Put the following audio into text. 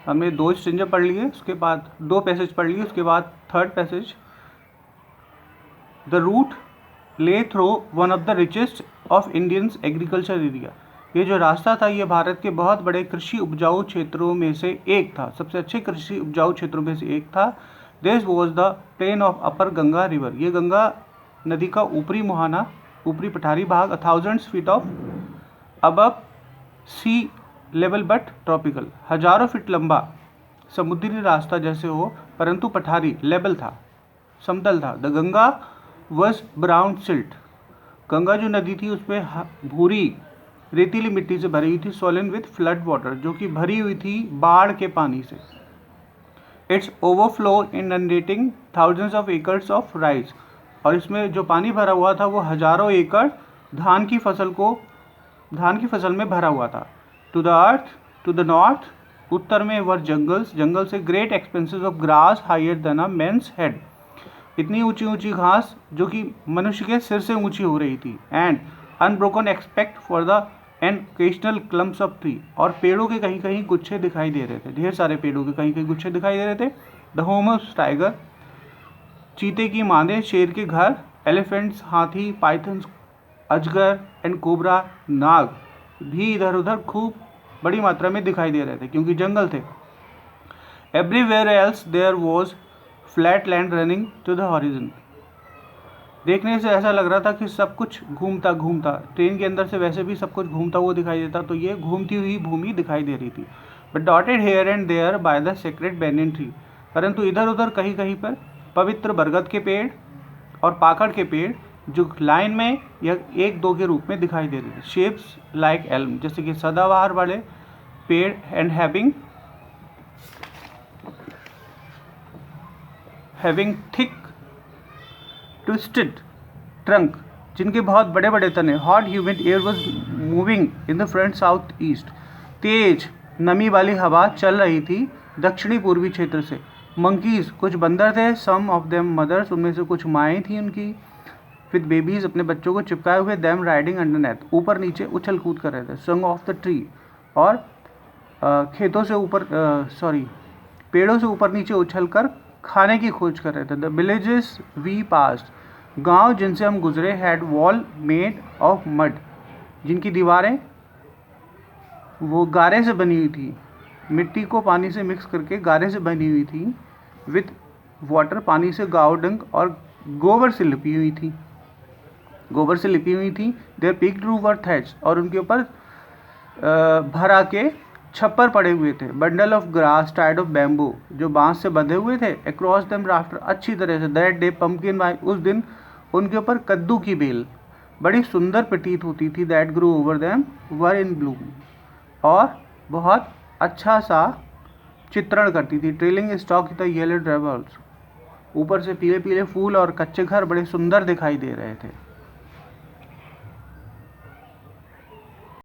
हमने 2 स्ट्रेंजर पढ़ लिए, उसके बाद 2 पैसेज पढ़ लिए, उसके बाद थर्ड पैसेज, द रूट ले through one of the richest of Indians agriculture area. ये जो रास्ता था ये भारत के बहुत बड़े कृषि उपजाऊ क्षेत्रों में से एक था, सबसे अच्छे कृषि उपजाऊ क्षेत्रों में से एक था। This was the plain of upper Ganga river. ये गंगा नदी का ऊपरी मुहाना, ऊपरी पठारी भाग 1000 feet of above sea level but tropical. हजारों फीट लंबा समुद्री रास्ता जैसे हो, परंतु पठारी लेवल था, समतल था। The Ganga was brown silt. Ganga जो नदी थी उसमें भूरी रेतीली मिट्टी से भरी हुई थी। सोलन विथ फ्लड वाटर, जो कि भरी हुई थी बाढ़ के पानी से। It's overflow inundating thousands of acres of rice. और इसमें जो पानी भरा हुआ था वो हजारों एकड़ धान की फसल में भरा हुआ था। टू द नॉर्थ, उत्तर में वर जंगल्स, जंगल से great expanses of grass higher than a man's head. इतनी ऊंची ऊंची घास जो कि मनुष्य के सिर से ऊंची हो रही थी। And unbroken expect for the end occasional clumps of tree. और पेड़ों के कहीं कहीं गुच्छे दिखाई दे रहे थे, ढेर सारे पेड़ों के कहीं कहीं गुच्छे दिखाई दे रहे थे। द होम ऑफ टाइगर, चीते की मादे, शेर के घर। एलिफेंट्स, हाथी, पाइथन्स, अजगर एंड कोबरा, नाग भी इधर उधर खूब बड़ी मात्रा में दिखाई दे रहे थे क्योंकि जंगल थे। Everywhere else there was flat land running to the horizon. देखने से ऐसा लग रहा था कि सब कुछ घूमता घूमता, ट्रेन के अंदर से वैसे भी सब कुछ घूमता हुआ दिखाई देता, तो ये घूमती हुई भूमि दिखाई दे रही थी। But dotted here and there by the sacred banyan tree. परंतु इधर उधर कहीं कहीं पर पवित्र बरगद के पेड़ और पाकड़ के पेड़ जो लाइन में या 1-2 के रूप में दिखाई दे रहे थे। शेप्स लाइक एल्म, जैसे कि सदाबहार वाले पेड़। And having thick twisted trunk, जिनके बहुत बड़े बड़े तने। Hot humid air was moving in the front south east. तेज नमी वाली हवा चल रही थी दक्षिणी पूर्वी क्षेत्र से। मंकीज, कुछ बंदर थे। सम ऑफ देम मदर्स, उनमें से कुछ माएँ थी उनकी। विद बेबीज, अपने बच्चों को चिपकाए हुए। देम राइडिंग अंडरनेथ, ऊपर नीचे उछल कूद कर रहे थे। संग ऑफ द ट्री, और पेड़ों से ऊपर नीचे उछल कर खाने की खोज कर रहे थे। द विलेजेस वी पास्ट, गांव जिनसे हम गुजरे। Had wall made of mud, जिनकी दीवारें वो गारे से बनी हुई थी, मिट्टी को पानी से मिक्स करके गारे से बनी हुई थी। विथ वाटर, पानी से। गाव डंग, और गोबर से लिपी हुई थी, their peak roof were thatch, और उनके ऊपर भरा के छप्पर पड़े हुए थे। Bundle of grass tied of bamboo, जो बांस से बंधे हुए थे। अक्रॉस देम राफ्टर, अच्छी तरह से। दैट डे पम्पकिन वाइन, उस दिन उनके ऊपर कद्दू की बेल बड़ी सुंदर प्रतीत होती थी। That grow over them were in Bloom, और बहुत अच्छा सा चित्रण करती थी। ट्रेलिंग स्टॉक द येलो ड्रेवर्स, ऊपर से पीले पीले फूल और कच्चे घर बड़े सुंदर दिखाई दे रहे थे।